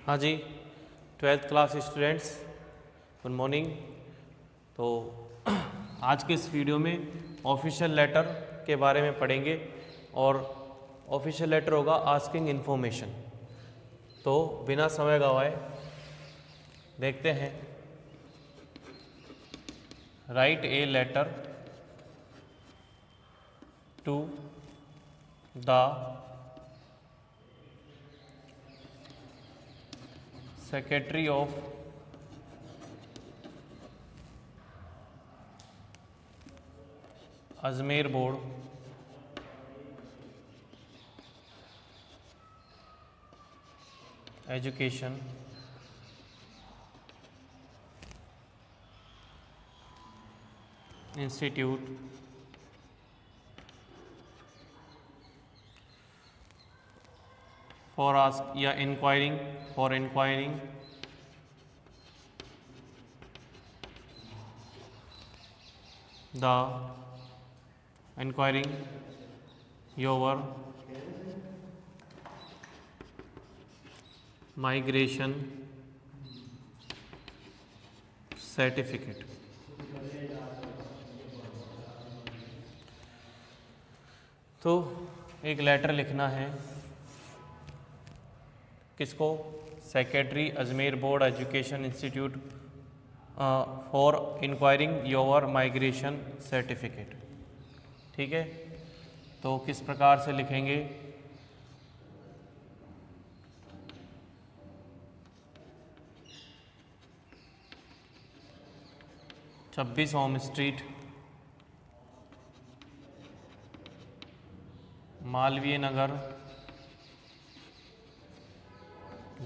हाँ जी, 12th class students, good morning. तो आज के इस वीडियो में ऑफिशियल लेटर के बारे में पढ़ेंगे और ऑफिशियल लेटर होगा आस्किंग इन्फॉर्मेशन। तो बिना समय गवाए देखते हैं। Write a letter to the secretary of Ajmer board education institute for ask या inquiring for inquiring the inquiring your migration certificate। तो एक लेटर लिखना है किसको? Secretary Ajmer board education institute for enquiring your migration certificate. ठीक है, तो किस प्रकार से लिखेंगे? छब्बीस home street, Malviya Nagar,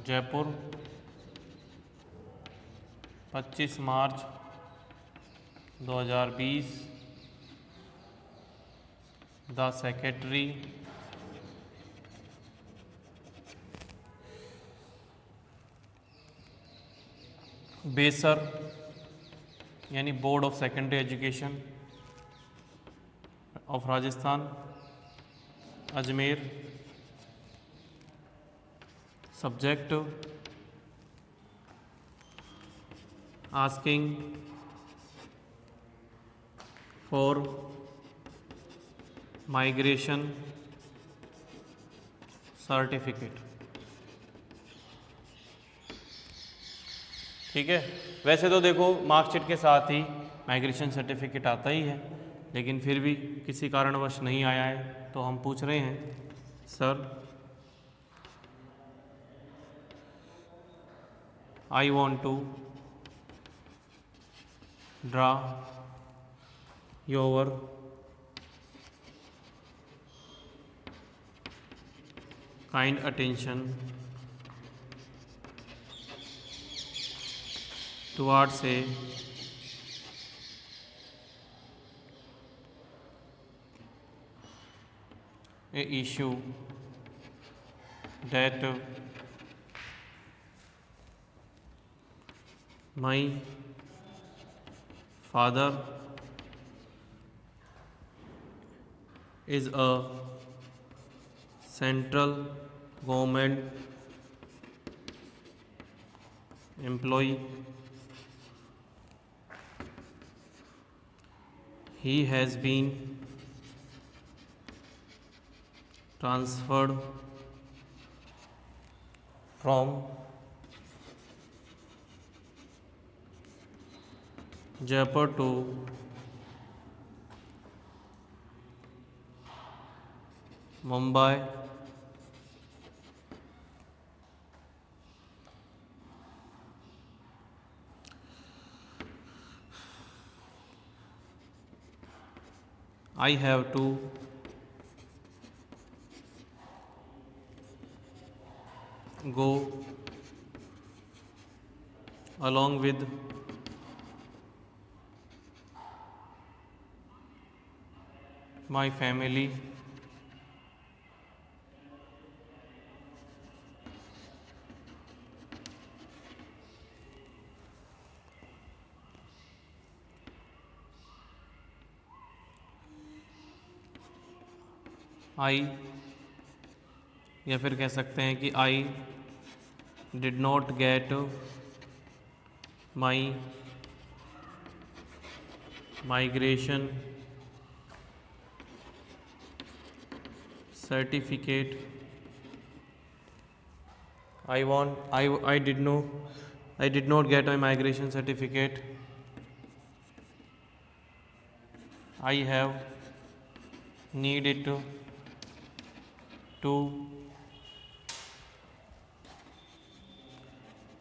Jaipur, 25 March 2020। The secretary बेसर यानी board of secondary education of Rajasthan Ajmer. Subject asking for migration certificate. ठीक है, वैसे तो देखो मार्कशीट के साथ ही माइग्रेशन सर्टिफिकेट आता ही है, लेकिन फिर भी किसी कारणवश नहीं आया है तो हम पूछ रहे हैं, sir I want to draw your kind attention towards a issue that my father is a central government employee. He has been transferred from Jaipur to Mumbai I have to go along with my family I, या फिर कह सकते हैं कि आई did not get my migration certificate. I did not get my migration certificate. I have needed to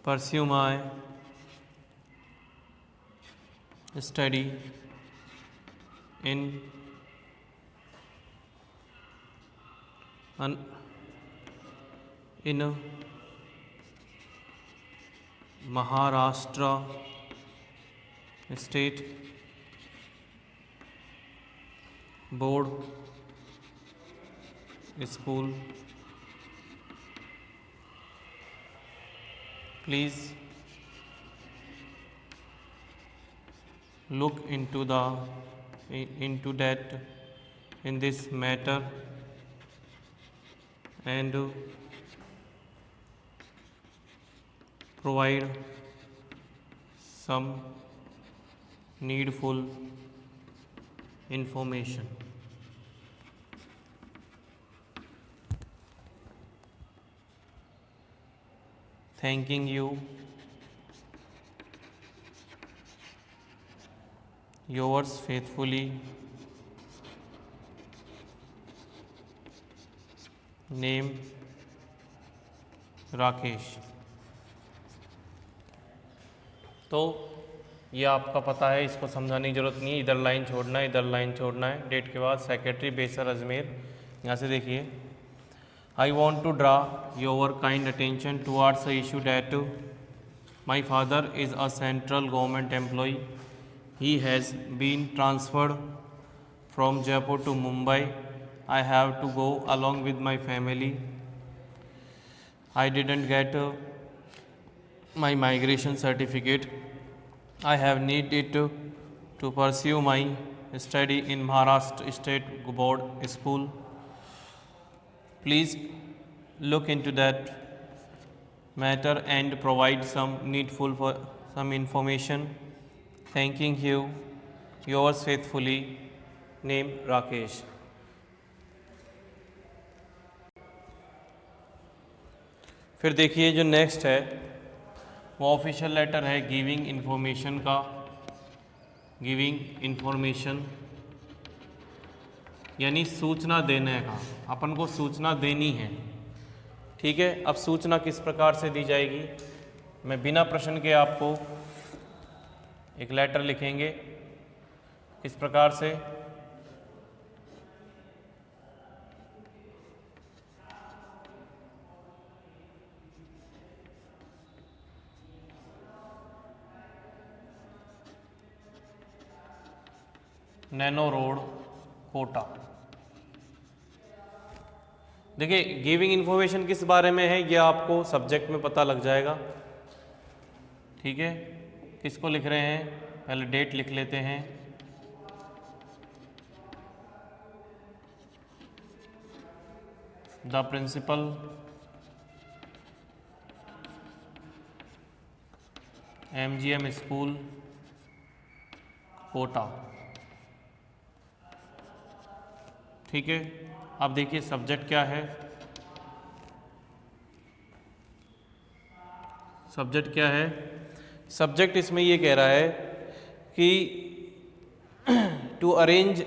pursue my study in in Maharashtra State Board School. Please look into that in this matter and provide some needful information. Thanking you, yours faithfully, name Rakesh. तो ये आपका पता है, इसको समझाने की ज़रूरत नहीं है। इधर लाइन छोड़ना है, इधर लाइन छोड़ना है। डेट के बाद सेक्रेटरी बेसर अजमेर। यहाँ से देखिए, I want to draw your kind attention towards the issue that my father is a central government employ. He has been transferred from Jaipur to Mumbai. I have to go along with my family. I didn't get my migration certificate. I have needed to pursue my study in Maharashtra State Board School. Please look into that matter and provide some information. Thanking you, yours faithfully, name Rakesh. फिर देखिए जो next है वो official letter है giving information का। Giving information यानी सूचना देने का, अपन को सूचना देनी है। ठीक है, अब सूचना किस प्रकार से दी जाएगी, मैं बिना प्रश्न के आपको एक लेटर लिखेंगे। इस प्रकार से नैनो रोड कोटा। देखिए गिविंग इन्फॉर्मेशन किस बारे में है, यह आपको सब्जेक्ट में पता लग जाएगा। ठीक है, किसको लिख रहे हैं, पहले डेट लिख लेते हैं। The principal MGM school Kota. ठीक है, अब देखिए सब्जेक्ट क्या है। सब्जेक्ट क्या है, सब्जेक्ट इसमें ये कह रहा है कि टू अरेंज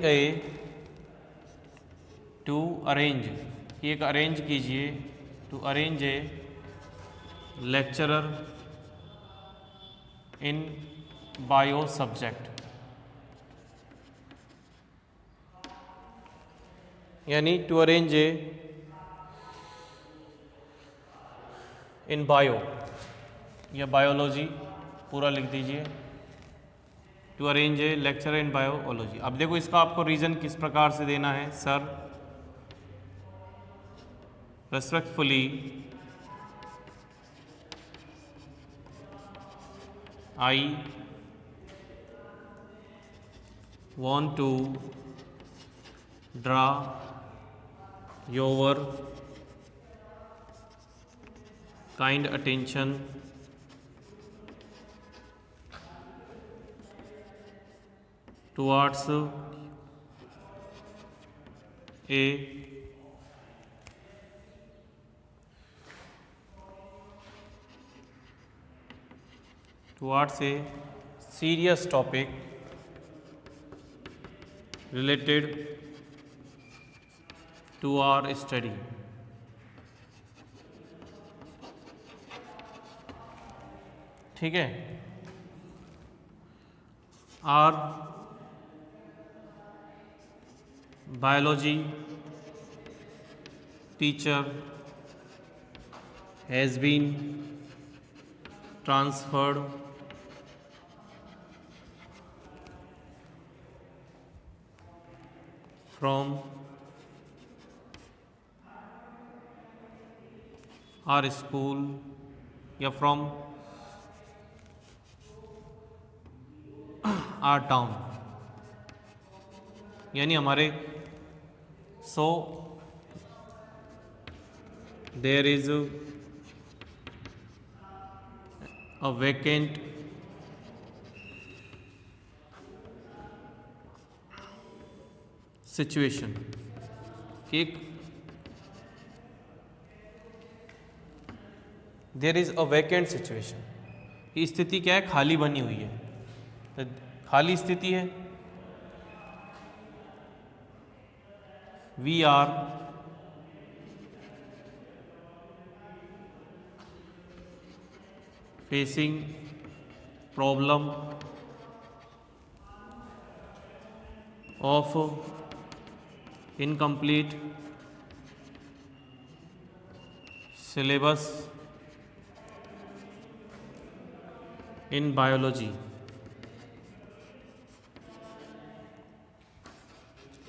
एक अरेंज कीजिए, to arrange a lecturer in bio subject. यानी to arrange a in bio या बायोलॉजी पूरा लिख दीजिए। To arrange a lecture in biology. अब देखो इसका आपको रीज़न किस प्रकार से देना है। Sir respectfully I want to draw your kind attention towards a serious topic related to our study. ठीक है, our biology teacher has been transferred from our school या from our town, यानी हमारे so there is a vacant situation कि there is a vacant situation, ये स्थिति क्या है, खाली बनी हुई है, तो खाली स्थिति है। We are facing problem of incomplete syllabus in biology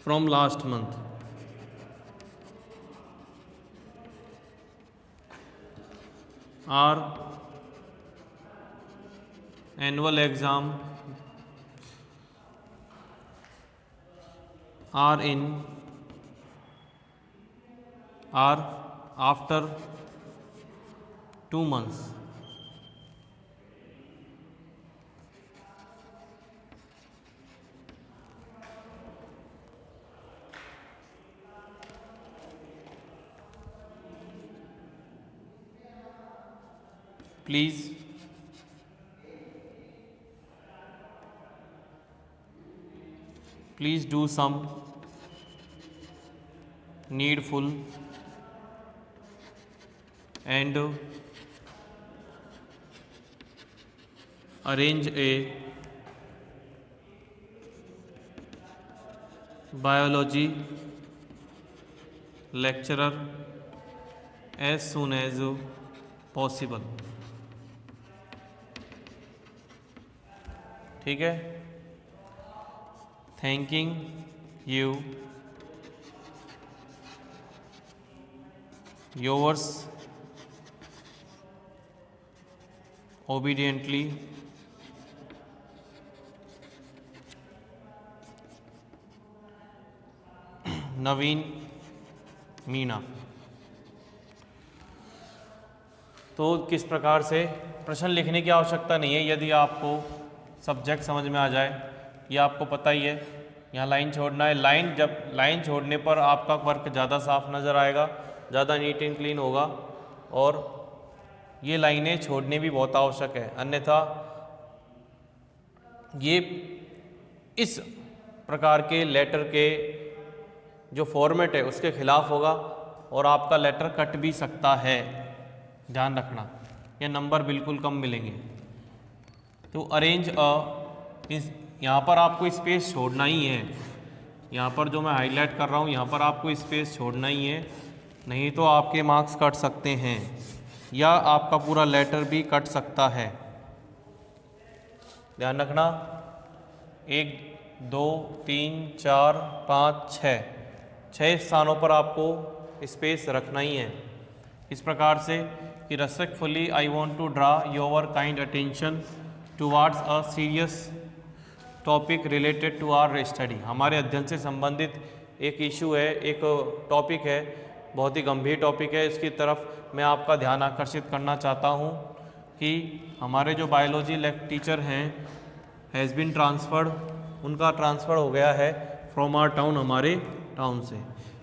from last month. Our annual exam are after 2 months. Please do some needful and arrange a biology lecturer as soon as possible. ठीक है, thanking you, yours obediently, नवीन मीना। तो किस प्रकार से प्रश्न लिखने की आवश्यकता नहीं है, यदि आपको सब्जेक्ट समझ में आ जाए, ये आपको पता ही है। यहाँ लाइन छोड़ना है, लाइन छोड़ने पर आपका वर्क ज़्यादा साफ नज़र आएगा, ज़्यादा नीट एंड क्लीन होगा, और ये लाइनें छोड़ने भी बहुत आवश्यक है, अन्यथा ये इस प्रकार के लेटर के जो फॉर्मेट है उसके खिलाफ होगा और आपका लेटर कट भी सकता है, ध्यान रखना, ये नंबर बिल्कुल कम मिलेंगे। तो अरेंज यहाँ पर आपको स्पेस छोड़ना ही है, यहाँ पर जो मैं हाईलाइट कर रहा हूँ यहाँ पर आपको स्पेस छोड़ना ही है, नहीं तो आपके मार्क्स कट सकते हैं या आपका पूरा लेटर भी कट सकता है, ध्यान रखना। 1 2 3 4 5 6 स्थानों पर आपको स्पेस रखना ही है। इस प्रकार से कि respectfully I want to draw your kind attention towards a serious topic related to our study. हमारे अध्ययन से संबंधित एक इशू है, एक टॉपिक है बहुत ही गंभीर टॉपिक है। इसकी तरफ मैं आपका ध्यान आकर्षित करना चाहता हूँ कि हमारे जो बायोलॉजी टीचर हैं हैज़ बीन ट्रांसफर्ड, उनका ट्रांसफ़र हो गया है फ्रॉम आवर टाउन, हमारे टाउन से।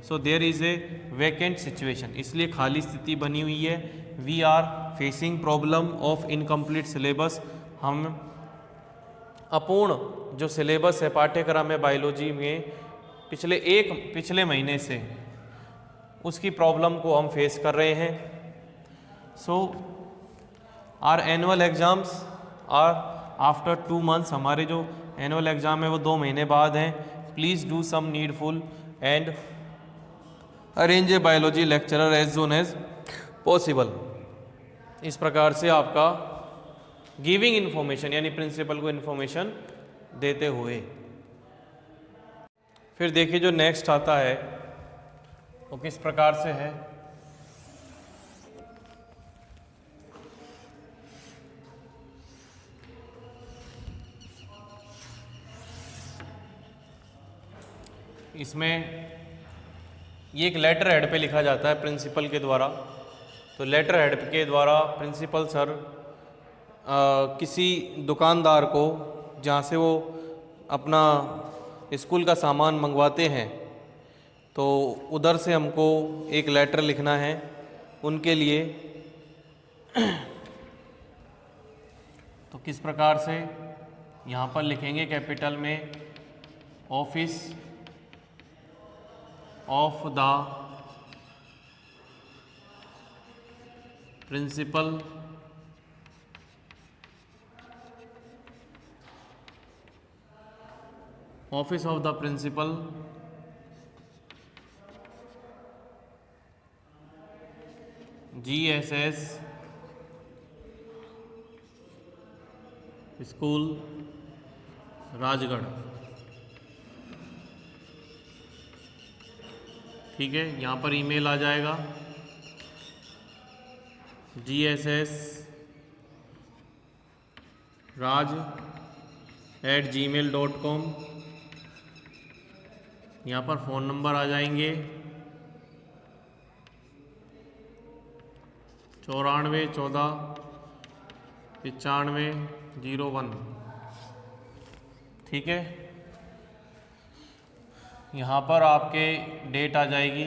So there is a vacant situation, इसलिए खाली स्थिति बनी हुई है। We are facing problem of incomplete syllabus, हम अपूर्ण जो सिलेबस है, पाठ्यक्रम है बायोलॉजी में पिछले महीने से, उसकी प्रॉब्लम को हम फेस कर रहे हैं। So our annual exams are after 2 months, हमारे जो एनुअल एग्ज़ाम है वो 2 महीने बाद हैं। Please do some needful and arrange a biology lecturer as soon as possible. इस प्रकार से आपका गिविंग इन्फॉर्मेशन यानी प्रिंसिपल को इन्फॉर्मेशन देते हुए। फिर देखिए जो नेक्स्ट आता है वो किस प्रकार से है। इसमें ये एक लेटर हेड पे लिखा जाता है प्रिंसिपल के द्वारा। तो लेटर हेड के द्वारा प्रिंसिपल सर किसी दुकानदार को, जहाँ से वो अपना स्कूल का सामान मंगवाते हैं, तो उधर से हमको एक लेटर लिखना है उनके लिए। तो किस प्रकार से यहाँ पर लिखेंगे, कैपिटल में, office of the principal office of the principal GSS school Rajgarh. ठीक है, यहाँ पर ईमेल आ जाएगा GSS raj@gmail.com। यहाँ पर फ़ोन नंबर आ जाएंगे 94 14 95 01। ठीक है, यहाँ पर आपके डेट आ जाएगी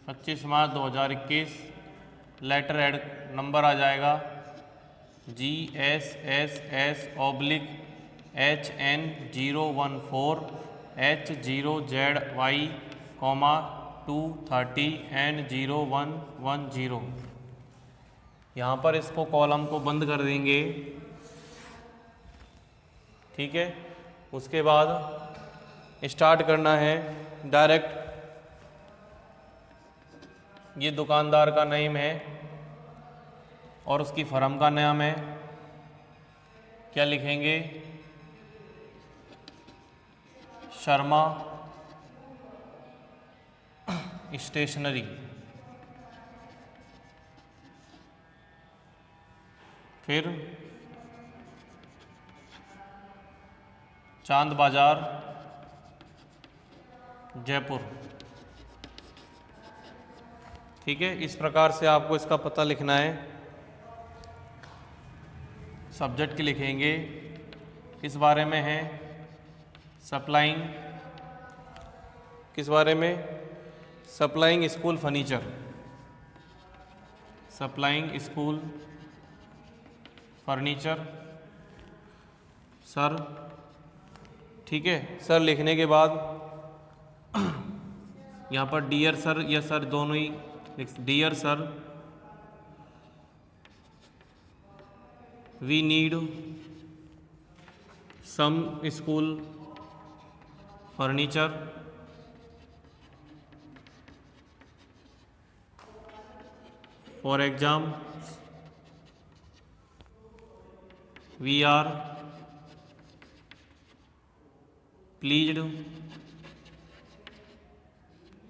25 मार्च 2021। लेटर हेड नंबर आ जाएगा GSSS/HN014 H0ZY, 230 and 0110। यहाँ पर इसको कॉलम को बंद कर देंगे। ठीक है, उसके बाद स्टार्ट करना है डायरेक्ट। ये दुकानदार का नेम है और उसकी फर्म का नाम है। क्या लिखेंगे, शर्मा स्टेशनरी। फिर चांद बाजार जयपुर। ठीक है, इस प्रकार से आपको इसका पता लिखना है। सब्जेक्ट लिखेंगे, किस बारे में है, सप्लाइंग, किस बारे में, supplying school furniture, supplying school furniture sir. ठीक है, सर लिखने के बाद यहाँ पर डियर सर या सर दोनों ही, dear sir we need some school furniture for exam, we are pleased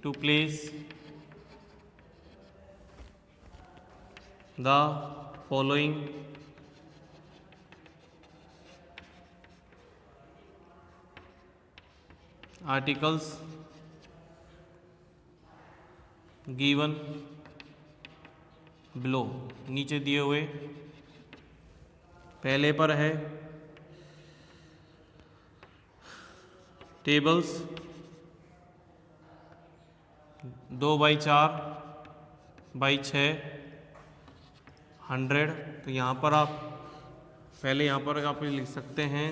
to place the following articles given below, नीचे दिए हुए पहले पर है टेबल्स 2/4/6 100। तो यहाँ पर आप पहले यहाँ पर आप लिख सकते हैं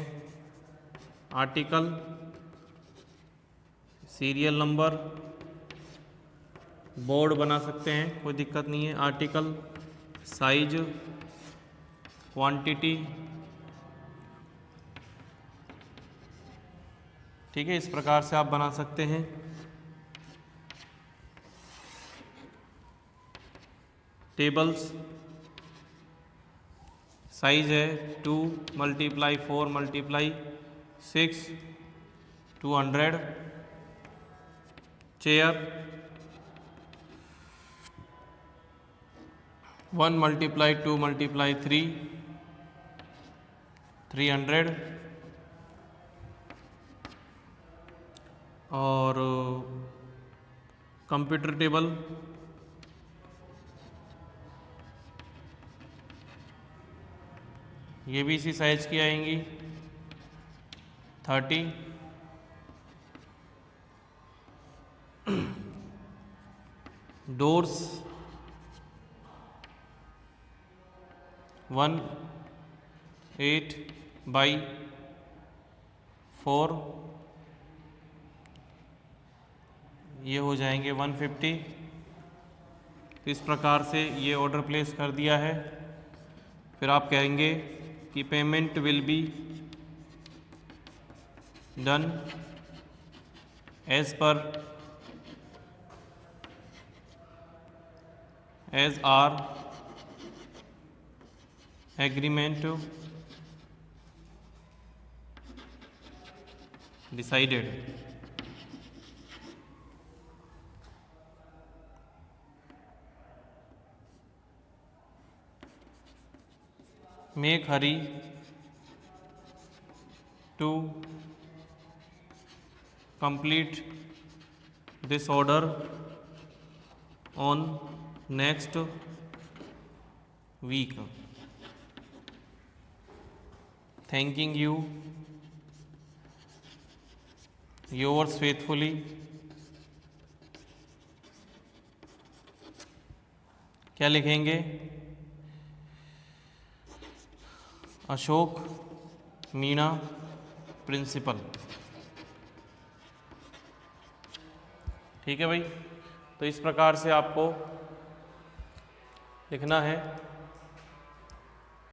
आर्टिकल, सीरियल नंबर, बोर्ड बना सकते हैं, कोई दिक्कत नहीं है, आर्टिकल, साइज, क्वांटिटी, ठीक है। इस प्रकार से आप बना सकते हैं। टेबल्स साइज है 2 × 4 × 6 200। चेयर 1 × 2 × 3 300। और कंप्यूटर टेबल ये भी इसी साइज की आएंगी 30। डोर्स 1/8/4 ये हो जाएंगे 150। तो इस प्रकार से ये ऑर्डर प्लेस कर दिया है। फिर आप कहेंगे कि payment will be done as our agreement decided. Make hurry to complete this order on next week. Thanking you, yours faithfully, क्या लिखेंगे? अशोक मीणा प्रिंसिपल। ठीक है भाई, तो इस प्रकार से आपको लिखना है।